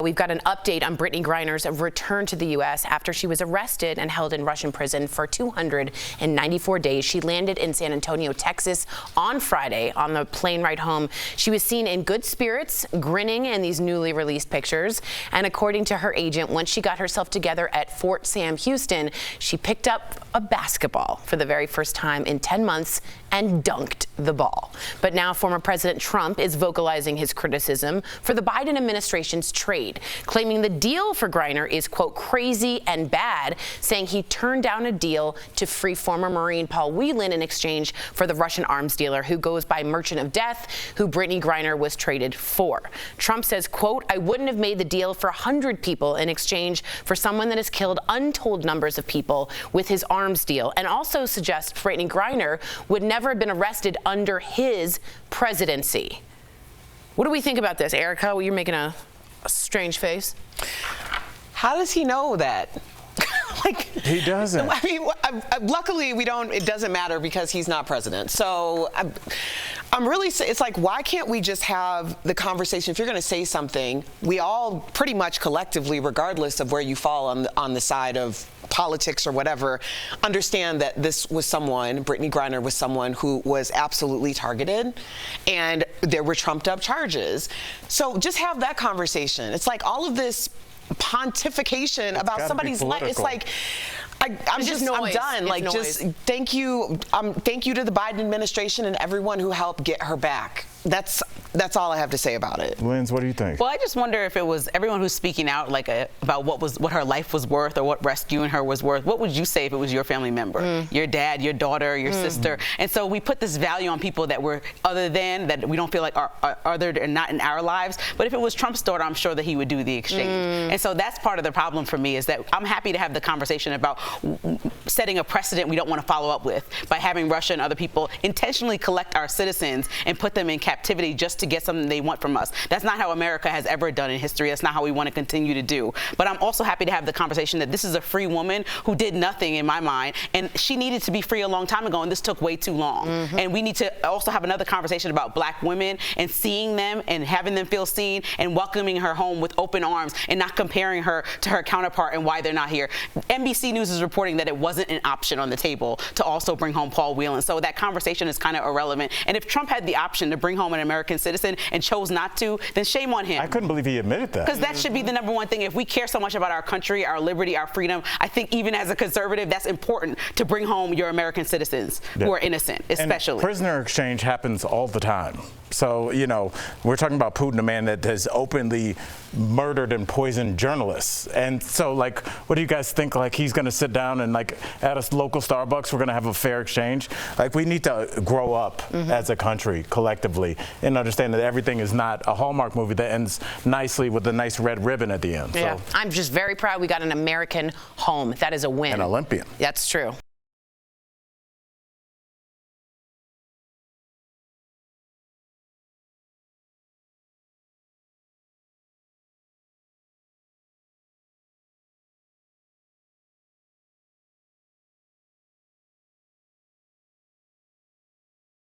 We've got an update on Brittney Griner's return to the U.S. after she was arrested and held in Russian prison for 294 days. She landed in San Antonio, Texas on Friday. On the plane ride home, she was seen in good spirits, grinning in these newly released pictures. And according to her agent, once she got herself together at Fort Sam Houston, she picked up a basketball for the very first time in 10 months and dunked the ball. But now former President Trump is vocalizing his criticism for the Biden administration's trade, claiming the deal for Griner is, quote, crazy and bad, saying he turned down a deal to free former Marine Paul Whelan in exchange for the Russian arms dealer who goes by Merchant of Death, who Brittney Griner was traded for. Trump says, quote, I wouldn't have made the deal for 100 people in exchange for someone that has killed untold numbers of people with his arms deal, and also suggests Brittney Griner would never have been arrested under his presidency. What do we think about this, Erica? Well, you're making a strange face. How does he know that? Like, he doesn't. I mean, luckily we don't. It doesn't matter because he's not president. So I'm really. It's like, why can't we just have the conversation? If you're going to say something, we all pretty much collectively, regardless of where you fall on the side of politics or whatever, understand that this was someone, Brittney Griner was someone who was absolutely targeted, and there were trumped up charges. So just have that conversation. It's like all of this pontification about somebody's life. It's like, I'm done. Like, just thank you to the Biden administration and everyone who helped get her back. That's all I have to say about it. Linz, what do you think? Well, I just wonder if it was everyone who's speaking out about what her life was worth or what rescuing her was worth. What would you say if it was your family member, your dad, your daughter, your sister? And so we put this value on people that were other than, that we don't feel like are other and not in our lives. But if it was Trump's daughter, I'm sure that he would do the exchange. And so that's part of the problem for me, is that I'm happy to have the conversation about setting a precedent we don't want to follow up with by having Russia and other people intentionally collect our citizens and put them in captivity just to get something they want from us. That's not how America has ever done in history. That's not how we want to continue to do. But I'm also happy to have the conversation that this is a free woman who did nothing, in my mind, and she needed to be free a long time ago, and this took way too long. And we need to also have another conversation about black women and seeing them and having them feel seen and welcoming her home with open arms and not comparing her to her counterpart and why they're not here. NBC News is reporting that it wasn't an option on the table to also bring home Paul Whelan. So that conversation is kind of irrelevant. And if Trump had the option to bring home an American citizen and chose not to, then shame on him. I couldn't believe he admitted that. Because that should be the number one thing. If we care so much about our country, our liberty, our freedom, I think even as a conservative, that's important to bring home your American citizens who are innocent, especially. And prisoner exchange happens all the time. So, you know, we're talking about Putin, a man that has openly murdered and poisoned journalists. And so, like, what do you guys think? Like, he's going to sit down and, like, at a local Starbucks, we're going to have a fair exchange? Like, we need to grow up as a country collectively and understand that everything is not a Hallmark movie that ends nicely with a nice red ribbon at the end. Yeah. So. I'm just very proud we got an American home. That is a win. An Olympian. That's true.